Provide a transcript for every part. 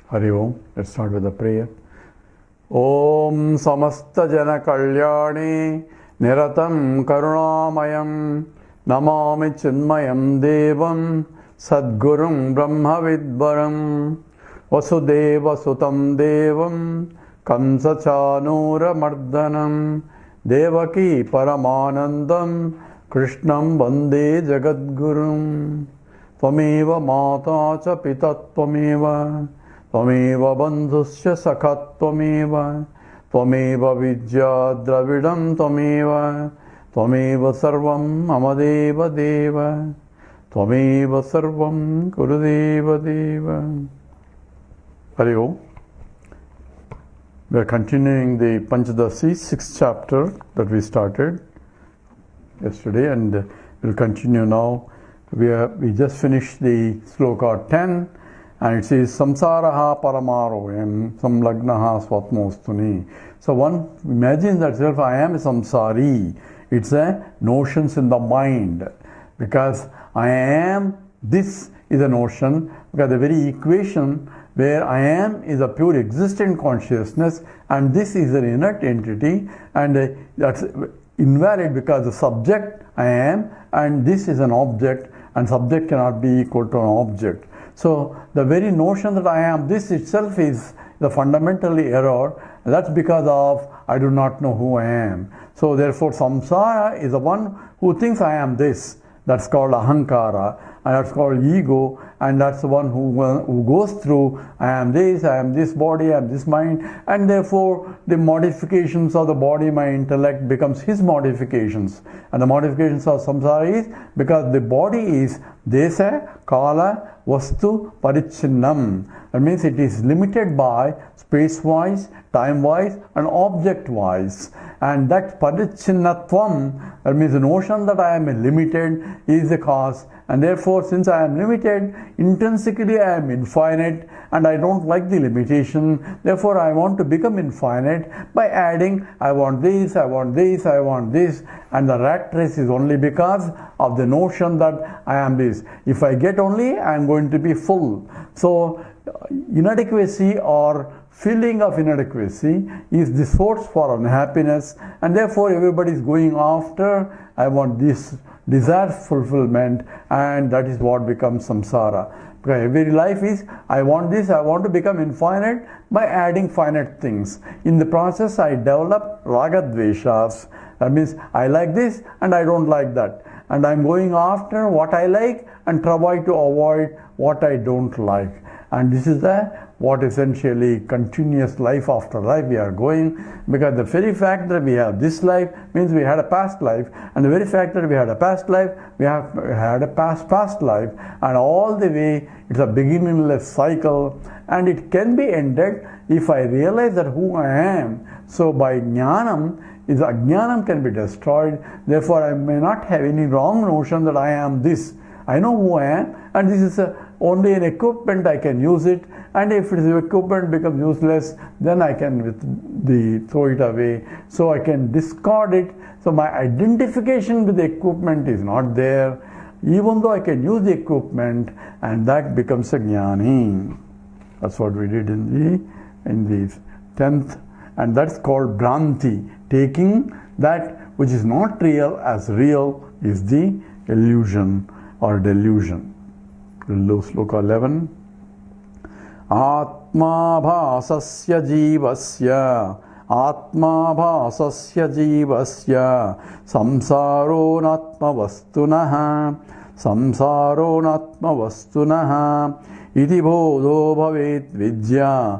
Hari Om. Let's start with a prayer. Om Samasta Jana Kalyani Niratam Karunamayam Namami Chinmayam Devam Sadgurum Brahma Vidvaram Vasudeva Sutam Devam Kamsa Chanura Mardanam Devaki Paramanandam Krishnam Vande Jagadgurum Tvameva Mata Cha Pita Tvameva Tvameva Bandhusya Sakhat Tvameva Tvameva Vidya Dravidam Tvameva Tvameva Sarvam Mamadeva Deva Tvameva Sarvam Gurudeva Deva. Hari Om. We are continuing the Panchadashi, 6th chapter that we started yesterday, and we'll continue now. We just finished the sloka 10, and it says samsaraha paramaroyam samlagnaha swatmostuni. So one imagines that self, I am a samsari. It's a notions in the mind, because I am, this is a notion, because the very equation where I am is a pure existent consciousness, and this is an inert entity, and that's invalid because the subject I am, and this is an object, and subject cannot be equal to an object. So the very notion that I am this itself is the fundamentally error. That's because of I do not know who I am. So therefore samsara is the one who thinks I am this. That's called ahankara, and that's called ego, and that's the one who goes through I am this body, I am this mind, and therefore the modifications of the body, my intellect, becomes his modifications. And the modifications of samsara is because the body is desa, kala, vastu, parichinnam. That means it is limited by space-wise, time-wise, and object-wise. And that parichinnatvam, that means the notion that I am limited, is the cause. And therefore, since I am limited, intrinsically I am infinite, and I don't like the limitation. Therefore, I want to become infinite by adding, I want this, I want this, I want this. And the rat race is only because of the notion that I am this. If I get only, I am going to be full. So, inadequacy or feeling of inadequacy is the source for unhappiness, and therefore everybody is going after, I want this desire fulfillment, and that is what becomes samsara. Because every life is, I want this, I want to become infinite by adding finite things. In the process, I develop ragadveshas. That means I like this and I don't like that. And I'm going after what I like and try to avoid what I don't like. And this is what essentially continuous life after life we are going, because the very fact that we have this life means we had a past life, and the very fact that we had a past life, we have had a past life, and all the way it's a beginningless cycle, and it can be ended if I realize that who I am. So by jnanam, is ajnanam can be destroyed. Therefore I may not have any wrong notion that I am this. I know who I am, and this is only an equipment, I can use it, and if the equipment becomes useless, then I can throw it away. So I can discard it. So my identification with the equipment is not there, even though I can use the equipment, and that becomes a jnani. That's what we did in the 10th, and that's called Bhranti. Taking that which is not real as real is the illusion or delusion. Sloka 11. Atma bhasasya jivasya samsaro natma vastunaha iti bodho bhavet vidya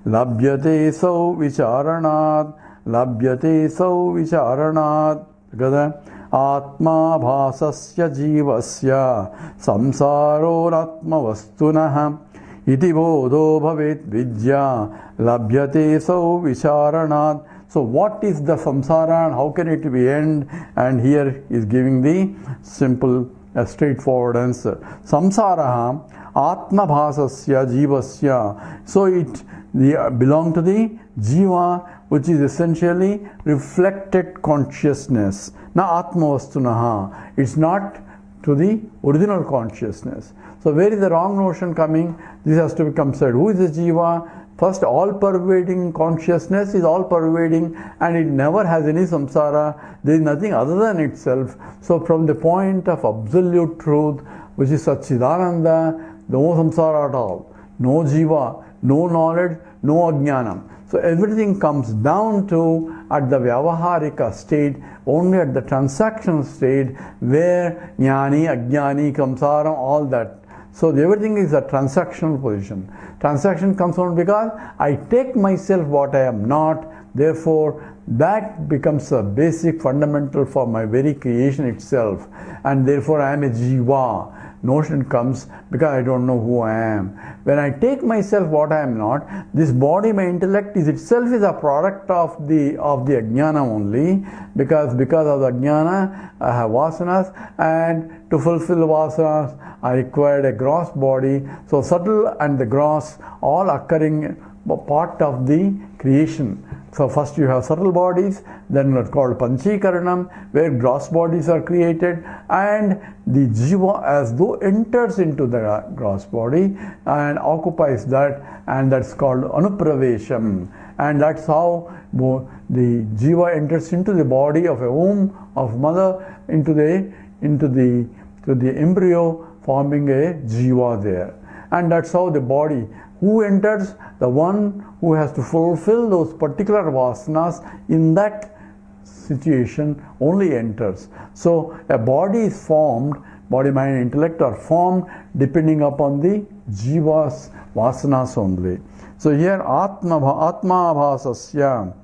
labhyate sau vicharanat Atma bhasasya jivasya samsaro natma vastunaha iti bodho bhavet vidya labhyate sau vicharanat. So what is the samsara and how can it be end? And here is giving the simple, straightforward answer. Samsara atma bhasasya jivasya. So it belong to the jiva, which is essentially reflected consciousness. Na atma vastunaha. It's not to the original consciousness. So where is the wrong notion coming? This has to be considered. Who is the Jiva? First, all-pervading consciousness is all-pervading and it never has any samsara. There is nothing other than itself. So from the point of absolute truth, which is Satchidananda, no samsara at all. No Jiva, no knowledge, no ajnanam. So everything comes down to at the Vyavaharika state, only at the transactional state where Jnani, Ajnani, Samsara, all that. So everything is a transactional position. Transaction comes on because I take myself what I am not, therefore that becomes a basic fundamental for my very creation itself, and therefore I am a Jiva. Notion comes because I don't know who I am. When I take myself what I am not, this body, my intellect is itself is a product of the ajnana only, because of the ajnana I have vasanas, and to fulfill vasanas I required a gross body. So subtle and the gross all occurring part of the creation. So first you have subtle bodies, then what's called Panchikaranam, where gross bodies are created, and the Jiva as though enters into the gross body and occupies that, and that's called Anupravesham. And that's how the Jiva enters into the body of a womb of mother, into the embryo, forming a Jiva there. And that's how the body, who enters? The one who has to fulfill those particular vasanas in that situation only enters. So a body is formed, body, mind, intellect are formed depending upon the Jiva's vasanas only. So here Atma Bhasasya.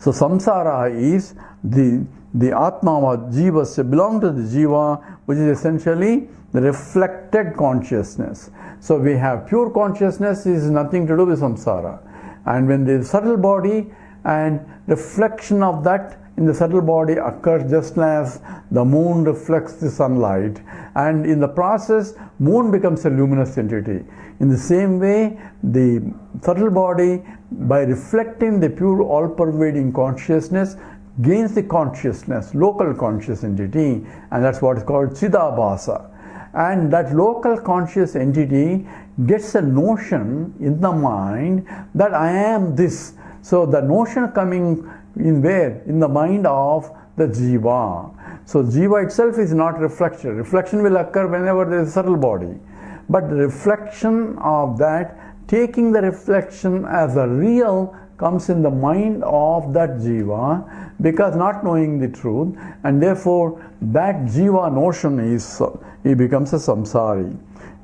So samsara is the Atma Jivasya, belong to the Jiva, which is essentially the reflected consciousness. So we have pure consciousness is nothing to do with samsara. And when the subtle body and reflection of that in the subtle body occurs, just as the moon reflects the sunlight, and in the process moon becomes a luminous entity. In the same way, the subtle body, by reflecting the pure all-pervading consciousness, gains the consciousness, local conscious entity, and that's what is called Chidabhasa. And that local conscious entity gets a notion in the mind that I am this. So the notion coming in where? In the mind of the Jiva. So Jiva itself is not reflection. Reflection will occur whenever there is a subtle body. But the reflection of that, taking the reflection as a real, comes in the mind of that Jiva, because not knowing the truth, and therefore that Jiva notion is, he becomes a samsari,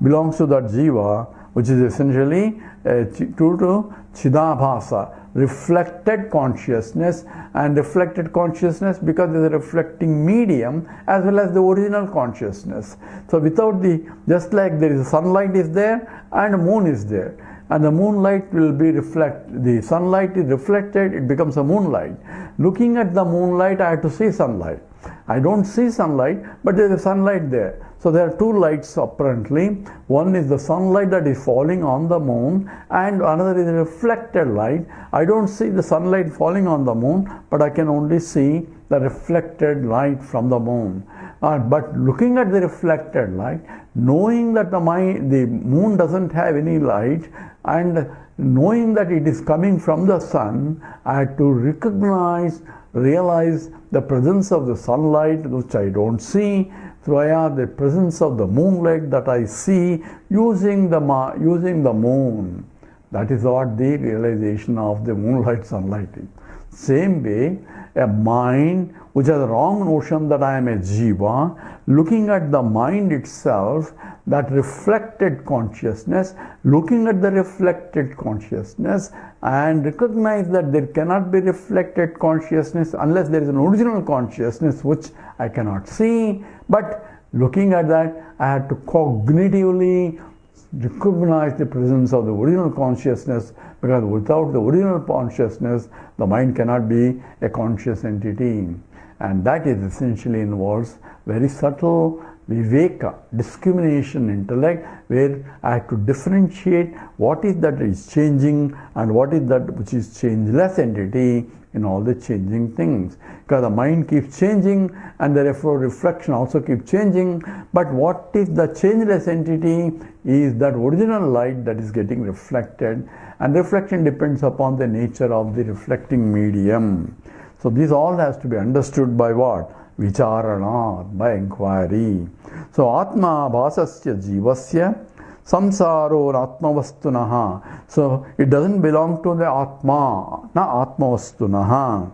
belongs to that Jiva, which is essentially true to Chidabhasa, reflected consciousness, and reflected consciousness because there is a reflecting medium as well as the original consciousness. So without just like there is sunlight is there and moon is there, and the moonlight will be the sunlight is reflected, it becomes a moonlight. Looking at the moonlight, I have to see sunlight. I don't see sunlight, but there is sunlight there. So there are two lights apparently. One is the sunlight that is falling on the moon, and another is a reflected light. I don't see the sunlight falling on the moon, but I can only see the reflected light from the moon. But looking at the reflected light, knowing that the moon doesn't have any light, and knowing that it is coming from the sun, I had to realize the presence of the sunlight, which I don't see, via the presence of the moonlight that I see using the moon. That is what the realization of the moonlight sunlight is. Same way, a mind which has a wrong notion that I am a Jiva, looking at the mind itself, that reflected consciousness, looking at the reflected consciousness, and recognize that there cannot be reflected consciousness unless there is an original consciousness which I cannot see. But looking at that, I have to cognitively recognize the presence of the original consciousness, because without the original consciousness, the mind cannot be a conscious entity. And that is essentially involves very subtle viveka, discrimination intellect, where I have to differentiate what is that is changing and what is that which is changeless entity in all the changing things. Because the mind keeps changing and therefore reflection also keeps changing. But what is the changeless entity is that original light that is getting reflected, and reflection depends upon the nature of the reflecting medium. So this all has to be understood by what? Vicharana, by inquiry. So Atma bhasasya jivasya samsaro atmavastunaha. So it doesn't belong to the Atma, na atmavastunaha.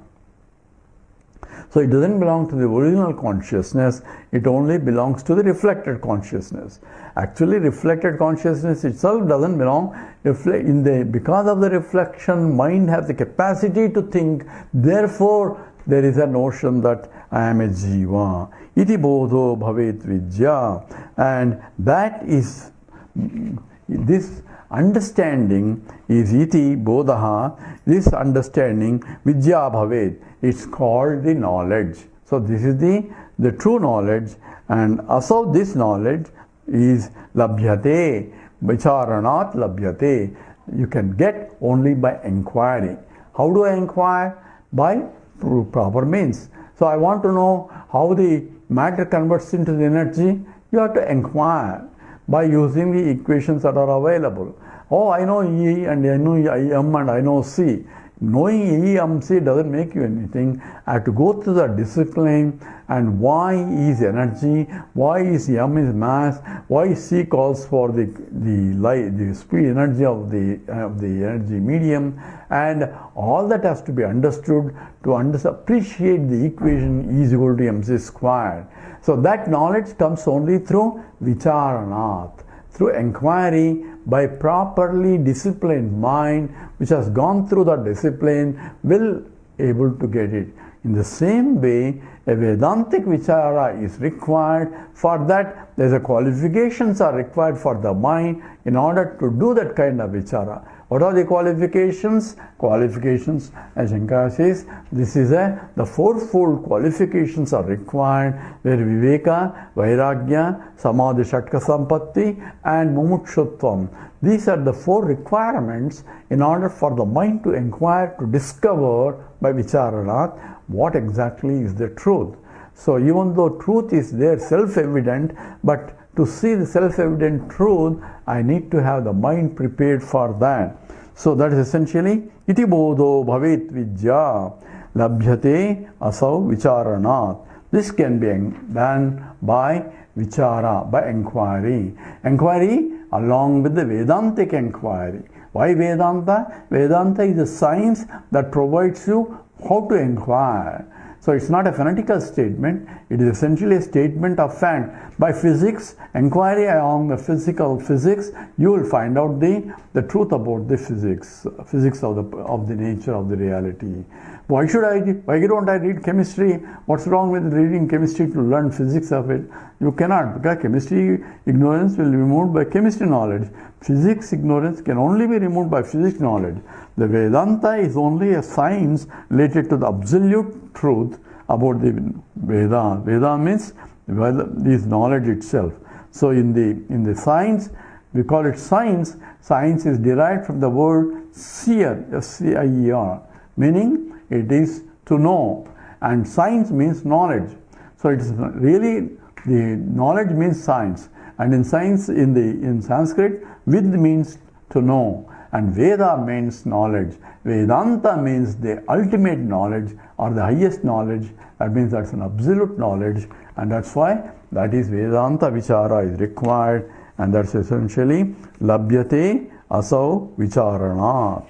So it doesn't belong to the original consciousness, it only belongs to the reflected consciousness. Actually, reflected consciousness itself doesn't belong. Because of the reflection, mind has the capacity to think, therefore there is a notion that I am a Jiva. Iti bodho bhavet vidya. And that is, this understanding is iti bodha, this understanding vidya bhavet. It's called the knowledge. So this is the true knowledge, and also this knowledge is labhyate, vicharanat labhyate. You can get only by inquiry. How do I inquire? By proper means. So I want to know how the matter converts into the energy. You have to inquire by using the equations that are available. Oh, I know E and I know M and I know C. Knowing E, M, C doesn't make you anything. I have to go through the discipline, and why is energy, why is M is mass, why C calls for the light, the speed energy of the energy medium, and all that has to be understood to appreciate the equation E is equal to mc squared. So that knowledge comes only through vicharanat, through inquiry, by properly disciplined mind which has gone through that discipline will able to get it. In the same way, a Vedantic vichara is required. For that, there's a qualifications are required for the mind in order to do that kind of vichara. What are the qualifications? Qualifications, as Shankara says, this is the fourfold qualifications are required, where Viveka, Vairagya, Samadhi Shatka Sampatti and Mumukshutvam. These are the four requirements in order for the mind to inquire, to discover by Vicharanat what exactly is the truth. So even though truth is there, self-evident, but to see the self-evident truth, I need to have the mind prepared for that. So that is essentially iti bodho bhavet vidya labhyate asau vicharanat. This can be done by vichara, by inquiry. Inquiry along with the Vedantic inquiry. Why Vedanta? Vedanta is a science that provides you how to inquire. So it's not a fanatical statement, it is essentially a statement of fact. By physics, inquiry along the physical physics, you will find out the truth about the physics of the nature of the reality. Why don't I read chemistry? What's wrong with reading chemistry to learn physics of it? You cannot, because chemistry ignorance will be removed by chemistry knowledge. Physics ignorance can only be removed by physics knowledge. The Vedanta is only a science related to the absolute truth about the Veda. Veda means this knowledge itself. So in the science, we call it science. Science is derived from the word seer, S-C-I-E-R, meaning it is to know, and science means knowledge. So it is really, the knowledge means science, and in science, in Sanskrit, vid means to know, and Veda means knowledge. Vedanta means the ultimate knowledge or the highest knowledge. That means that's an absolute knowledge, and that's why that is Vedanta vichara is required, and that's essentially labhyate asau vicharanat.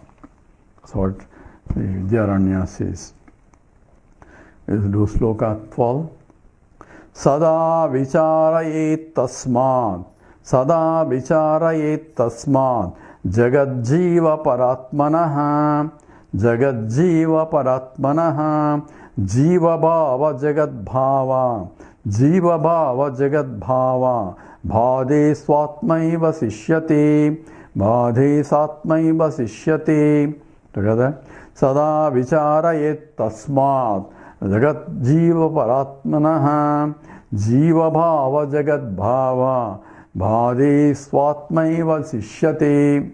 So what Shri Vidyaranya says. Let's do sloka 12. Sada vicharayet tasmat, sada vicharayet tasmat, Jagadjiva paratmanaha, Jagadjiva paratmanaha, Jiva bhava jagat bhava, Jiva bhava jagat bhava, Bhade swatmaiva sishyate, Bhade satmaiva sishyate. Together. Sada vicharayet tasmat, Jagat jiva paratmanaha, Jiva bhava jagat bhava bhade swatmaiva sishyate.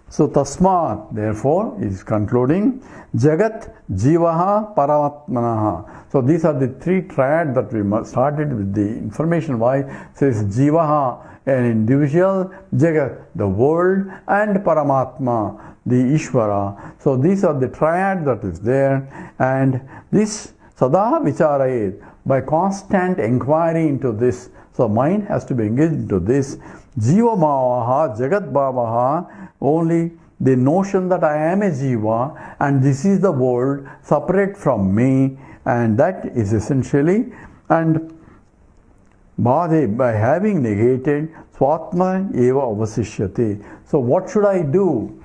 So tasmat, therefore, is concluding Jagat Jivaha Paramatmanaha. So these are the three triads that we started with the information. Why? It says Jivaha, an individual, Jagat, the world, and Paramatma, the Ishvara. So these are the triad that is there, and this Sada Vicharayet, by constant inquiry into this. So mind has to be engaged into this. Jiva Bhavaha, Jagat Bhavaha, only the notion that I am a Jiva and this is the world separate from me, and that is essentially, and Bhade, by having negated, Swatma eva avasishyate. So what should I do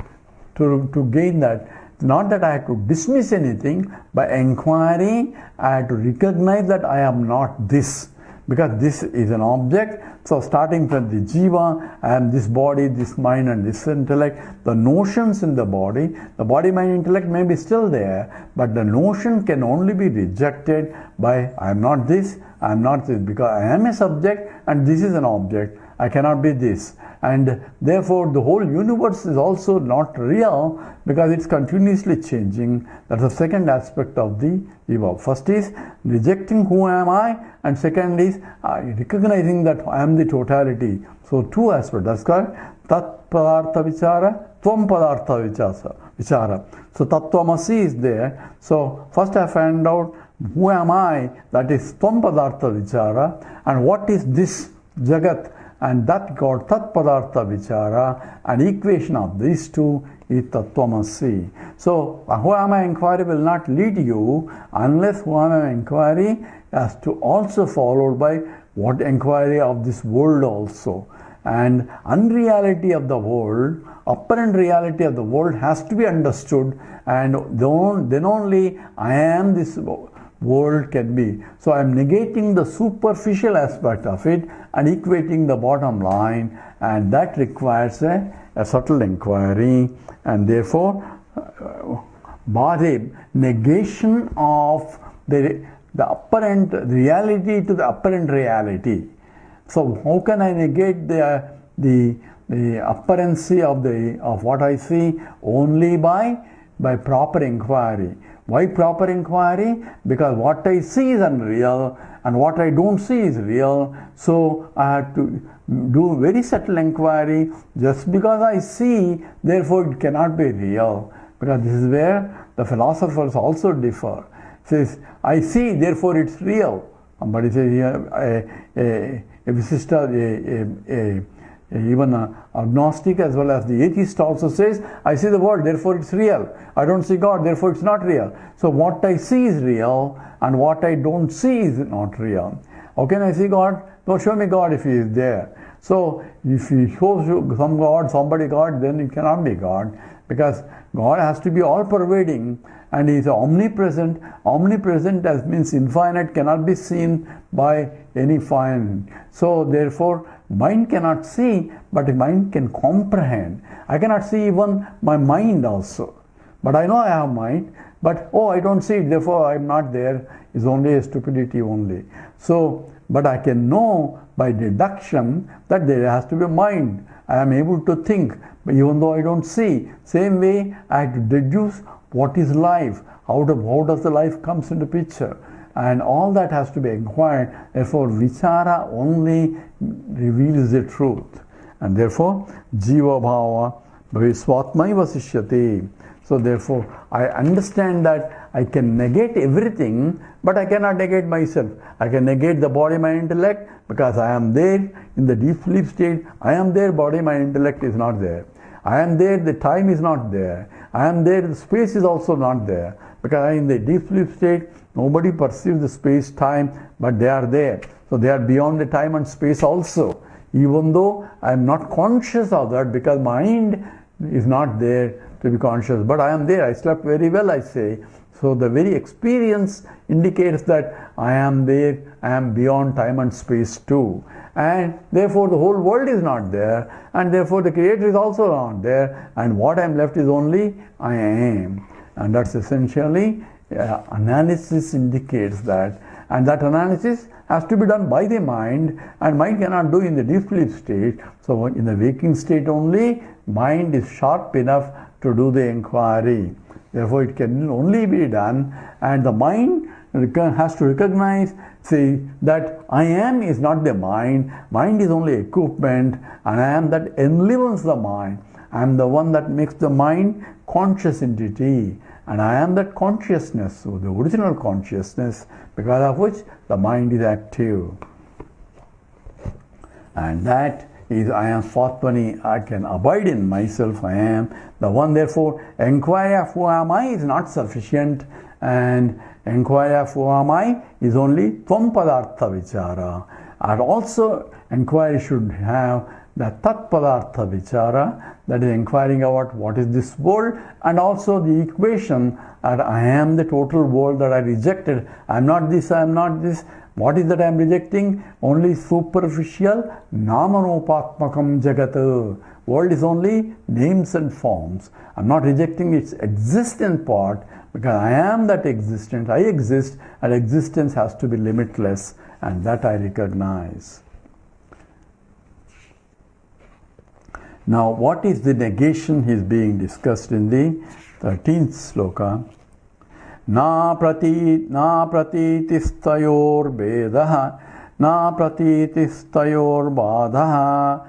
to gain that? Not that I have to dismiss anything. By inquiring, I have to recognize that I am not this, because this is an object. So starting from the Jiva, I am this body, this mind, and this intellect. The notions in the body, mind, intellect may be still there, but the notion can only be rejected by I am not this, I am not this, because I am a subject and this is an object. I cannot be this. And therefore the whole universe is also not real because it's continuously changing. That's the second aspect of the Jiva. First is rejecting who am I, and second is recognizing that I am the totality. So two aspects. That's called Tat Padartha Vichara, Tvam Padartha Vichara. So Tattvamasi is there. So first I find out who am I, that is Tvam Padartha Vichara, and what is this Jagat, and that got Tat Padartha Vichara, and equation of these two is Tattvamasi. So who am I inquiry will not lead you unless who am I inquiry has to also followed by what inquiry of this world also. And unreality of the world, apparent reality of the world has to be understood, and then only I am this world can be. So I am negating the superficial aspect of it and equating the bottom line, and that requires a subtle inquiry, and therefore Bhade, negation of the apparent reality to the apparent reality. So how can I negate the apparency of what I see? Only by proper inquiry. Why proper inquiry? Because what I see is unreal and what I don't see is real. So I have to do very subtle inquiry. Just because I see, therefore it cannot be real. Because this is where the philosophers also differ. It says, I see, therefore it's real. But it says even an agnostic as well as the atheist also says, I see the world, therefore it's real. I don't see God, therefore it's not real. So what I see is real and what I don't see is not real. How can I see God? Don't show me God if He is there. So if you show some God, somebody God, then it cannot be God, because God has to be all-pervading and He is omnipresent. Omnipresent as means infinite, cannot be seen by any finite. So therefore mind cannot see, but mind can comprehend. I cannot see even my mind also, but I know I have mind, but I don't see it, therefore I am not there, is only a stupidity only. So but I can know by deduction that there has to be a mind. I am able to think, but even though I don't see. Same way I have to deduce what is life, how does the life comes into picture, and all that has to be inquired. Therefore vichara only reveals the truth, and therefore jiva bhava bhaviswatmaiva sishyate. So therefore I understand that I can negate everything, but I cannot negate myself. I can negate the body, mind, intellect, because I am there in the deep sleep state. I am there, body, mind, intellect is not there. I am there, the time is not there. I am there, the space is also not there. Because I am in the deep sleep state, nobody perceives the space, time, but they are there. So they are beyond the time and space also. Even though I am not conscious of that, because mind is not there to be conscious. But I am there, I slept very well, I say. So the very experience indicates that I am there, I am beyond time and space too. And therefore the whole world is not there, and therefore the Creator is also not there, and what I am left is only I am. And that's essentially analysis indicates that, and that analysis has to be done by the mind, and mind cannot do in the deep sleep state. So in the waking state only, mind is sharp enough to do the inquiry. Therefore it can only be done, and the mind has to recognize, see, that I am is not the mind. Mind is only equipment, and I am that enlivens the mind. I am the one that makes the mind conscious entity, and I am that consciousness, so the original consciousness, because of which the mind is active. And that is, I am Swatvani, I can abide in myself, I am the one. Therefore, inquiry of who am I is not sufficient, and inquiry of who am I is only Tvam Padartha Vichara. And also, inquiry should have the Tat Padartha Vichara, that is inquiring about what is this world, and also the equation that I am the total world that I rejected. I am not this, I am not this. What is that I am rejecting? Only superficial Namanopatmakam Jagat. World is only names and forms. I am not rejecting its existent part, because I am that existence. I exist, and existence has to be limitless, and that I recognize. Now, what is the negation is being discussed in the 13th sloka. Na pratitistayor vedaha, na pratitistayor badhaha,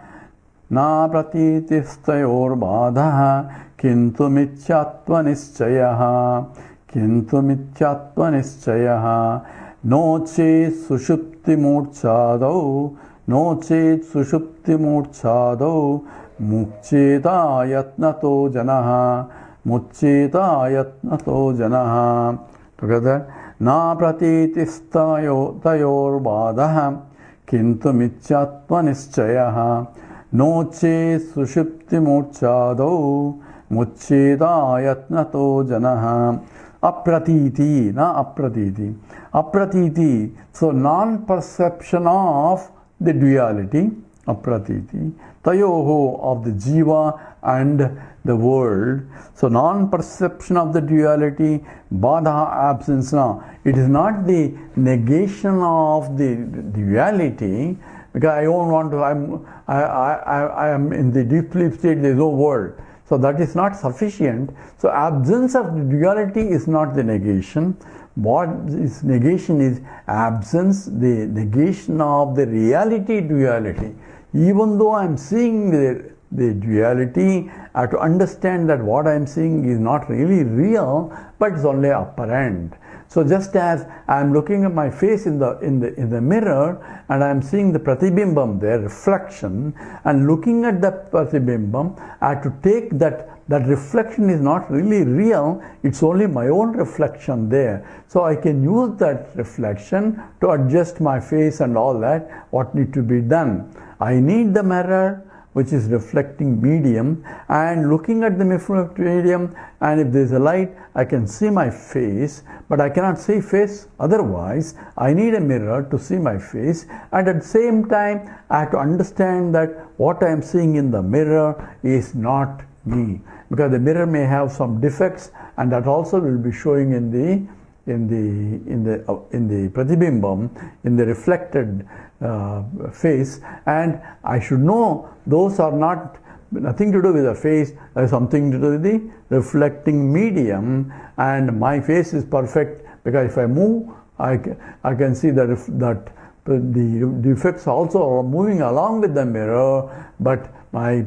na pratitistayor badhaha, kintu mithyatva nischayaha, kintu mithyatva nischayaha, no chet sushupti murchadau, no chet sushupti murchadau, Mukcheta yatnato janaha, Mukcheta yatnato janaha. Together, na pratitistayor vadaha, kintu mithyatva nischayaha, no che sushupti murchadau, Mukcheta yatnato janaha. Apratiti, na apratiti. Apratiti, so non-perception of the duality, apratiti. Tayoho, of the Jiva and the world. So non-perception of the duality, badha, absence. Now, it is not the negation of the duality, because I don't want to, I am in the deep sleep state, there is no world. So that is not sufficient. So absence of the duality is not the negation. What is negation is absence, the negation of the reality duality. Even though I am seeing the duality, I have to understand that what I am seeing is not really real, but it's only apparent. So just as I am looking at my face in the mirror, and I am seeing the pratibhimbam there, reflection, and looking at that pratibhimbam, I have to take that reflection is not really real, it's only my own reflection there. So I can use that reflection to adjust my face and all that, what needs to be done. I need the mirror, which is reflecting medium, and looking at the reflecting medium, and if there is a light, I can see my face, but I cannot see face otherwise. I need a mirror to see my face, and at the same time, I have to understand that what I am seeing in the mirror is not me, because the mirror may have some defects, and that also will be showing in the pratibhimbam, in the reflected face, and I should know those are nothing to do with the face, there is something to do with the reflecting medium, and my face is perfect, because if I move, I can see that the defects also are moving along with the mirror, but my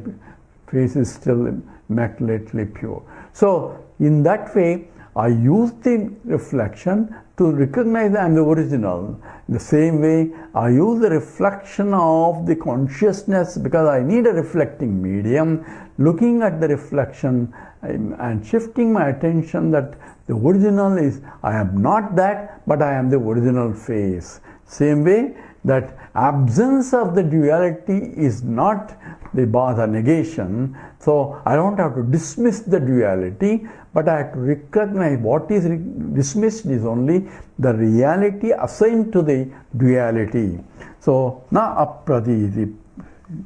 face is still immaculately pure. So in that way, I use the reflection to recognize that I am the original. In the same way, I use the reflection of the consciousness, because I need a reflecting medium, looking at the reflection and shifting my attention that the original is, I am not that, but I am the original face. Same way, that absence of the duality is not the badha, negation. So I don't have to dismiss the duality, but I have to recognize what is dismissed is only the reality assigned to the duality. So na apratiti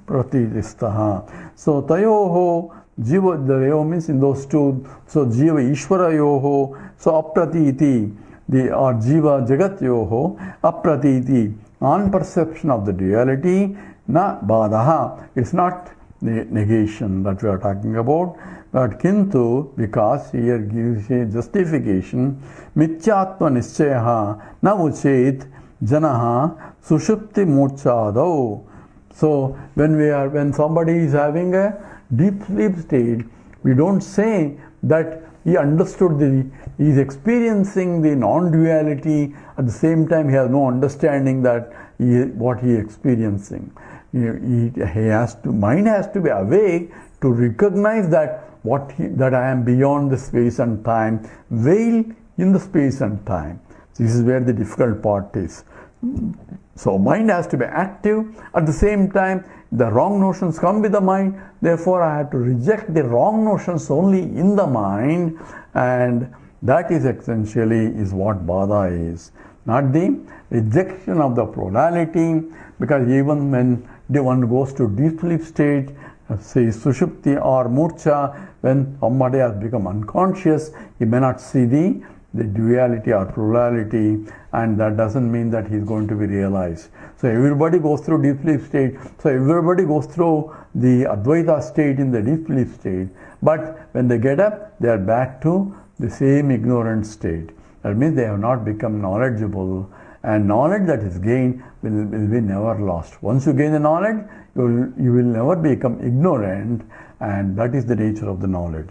pratitistaha. So tayoho jiva, the yo means in those two. So jiva ishvara yoho. So apratiti, or Jiva Jagatyoho Apratiti, non-perception of the duality, na badaha. It's not negation that we are talking about, but kintu, because here gives a justification, mithyatma nischyaha na uchet janaha sushupti murchadau. So when somebody is having a deep sleep state, we don't say that he understood he is experiencing the non-duality, at the same time he has no understanding that what he is experiencing. Mind has to be awake to recognize that that I am beyond the space and time, veil in the space and time. This is where the difficult part is. So mind has to be active. At the same time, the wrong notions come with the mind. Therefore, I have to reject the wrong notions only in the mind, and that is essentially what Bada is. Not the rejection of the plurality, because even when one goes to deep sleep state, say Sushupti or Murcha, when somebody has become unconscious, he may not see the duality or plurality, and that doesn't mean that he is going to be realized. So everybody goes through deep sleep state. So everybody goes through the Advaita state in the deep sleep state. But when they get up, they are back to the same ignorant state. That means they have not become knowledgeable, and knowledge that is gained will be never lost. Once you gain the knowledge, you will never become ignorant, and that is the nature of the knowledge.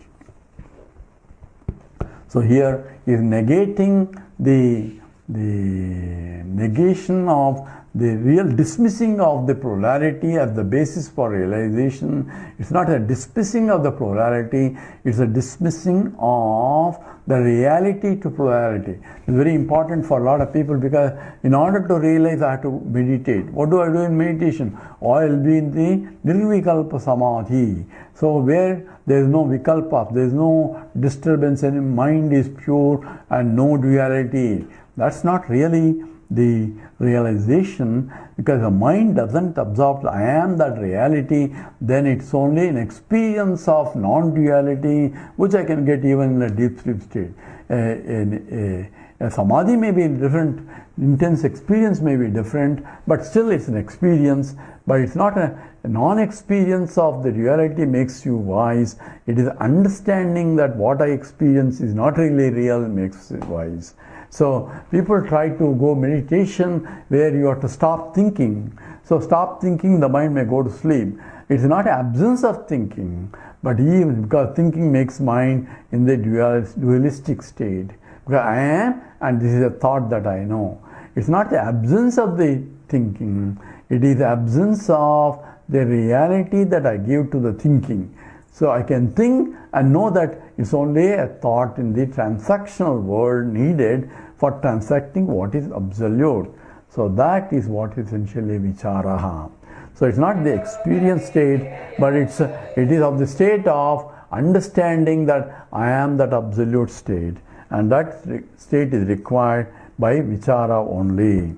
So here is negating the negation of the real dismissing of the plurality as the basis for realization. It's not a dismissing of the plurality, it's a dismissing of the reality to plurality. It's very important for a lot of people, because in order to realize I have to meditate. What do I do in meditation? I will be in the nirvikalpa samadhi. So where there is no vikalpa, there is no disturbance, and mind is pure and no duality. That's not really the realization, because the mind doesn't absorb I am that reality. Then it's only an experience of non-duality, which I can get even in a deep sleep state. A samadhi may be different, intense experience may be different, but still it's an experience. But it's not a non-experience of the duality makes you wise. It is understanding that what I experience is not really real makes you wise. So people try to go meditation where you have to stop thinking. So stop thinking, the mind may go to sleep. It's not absence of thinking, but even because thinking makes mind in the dualistic state. Because I am, and this is a thought that I know. It's not the absence of the thinking, it is the absence of the reality that I give to the thinking. So I can think and know that it's only a thought in the transactional world needed for transacting what is absolute. So that is what essentially vicharaha. So it's not the experience state, but it is of the state of understanding that I am that absolute state, and that state is required by vichara only.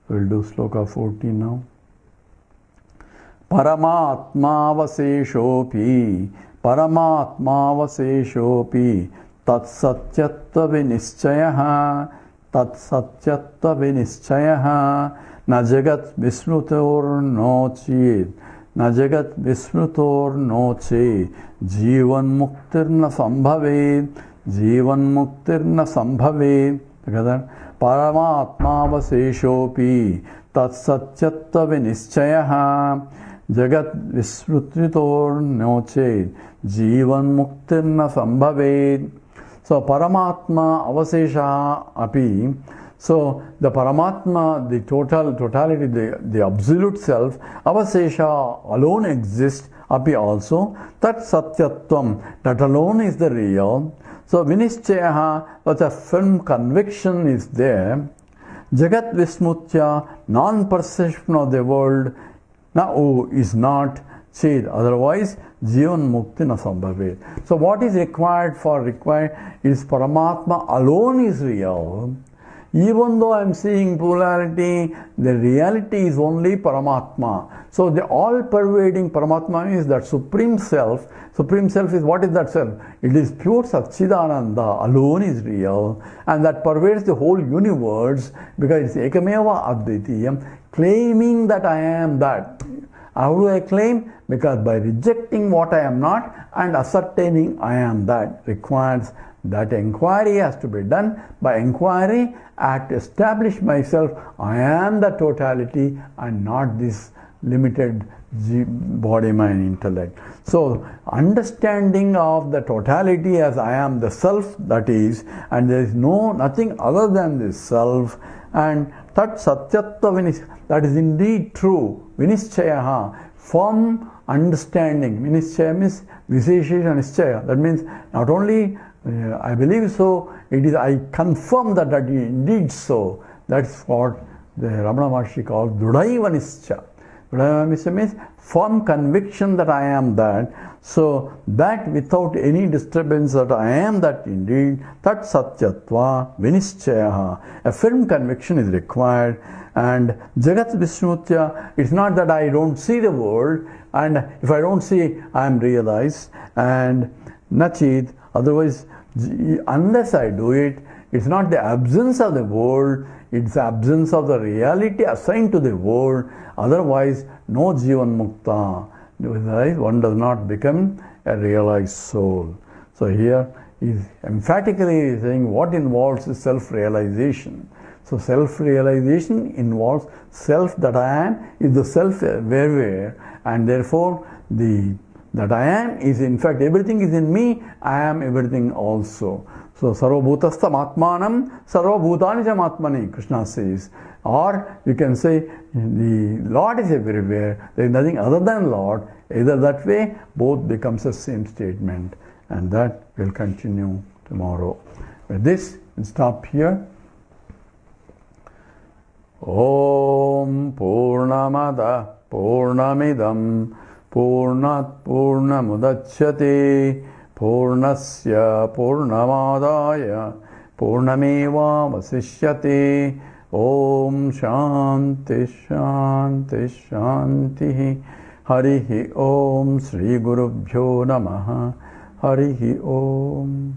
We'll do sloka 14 now. Paramatmavaseshopi tatsatyatva vinischayah na jagat vismrutor noche jivan muktirna sambhave together. Paramatmavaseshopi tatsatyatva vinischayah jagat vismrutor noche jivan muktirna sambhave. So Paramatma avasesha api. So the Paramatma, the totality, the absolute self, avasesha alone exists, api also. Tat satyatvam, that alone is the real. So vinischaya, but a firm conviction is there. Jagat vismutya, non-perception of the world, is not chid. Otherwise, jivan mukti na sambhave. So what is required is Paramatma alone is real. Even though I am seeing polarity, the reality is only Paramatma. So the all-pervading Paramatma is that Supreme Self. Supreme Self is, what is that Self? It is pure Satchidananda, alone is real, and that pervades the whole universe because it's Ekameva Advitiyam, claiming that I am that. How do I claim? Because by rejecting what I am not and ascertaining I am that requires that inquiry has to be done. By inquiry, I have to establish myself, I am the totality and not this limited body, mind, intellect. So, understanding of the totality as I am the self, that is, and there is nothing other than this self, and tat satyatva vinishyaya, that is indeed true, vinischayaha, firm understanding. Vinishyaya means viseshesha nischaya. That means not only I believe so, it is I confirm that that is indeed so. That's what the Ramana Maharshi calls Dudaiva Nischa. Dudaiva Nischa means firm conviction that I am that. So that without any disturbance that I am that indeed, tat satyatva vinischayaha. A firm conviction is required. And Jagat Vishnutya, it's not that I don't see the world, and if I don't see, I am realized. And Nachid, otherwise, unless I do it, it's not the absence of the world, it's the absence of the reality assigned to the world. Otherwise, no Jivan Mukta. Otherwise, one does not become a realized soul. So here is emphatically saying what involves is self-realization. So self-realization involves self that I am is the self where, and therefore that I am is in fact everything is in me, I am everything also. So sarvabhutastham atmanam sarvabhutani jamatmani, Krishna says. Or you can say the Lord is everywhere, there is nothing other than Lord. Either that way, both becomes the same statement, and that will continue tomorrow. With this, we'll stop here. Om Purnamada Purnamidam Purnat Purnamudachyate Purnasya Purnamadaya Purnameva Vasishyate. Om Shanti Shanti Shanti. Harihi Om Sri Gurubhyo Namaha. Harihi Om.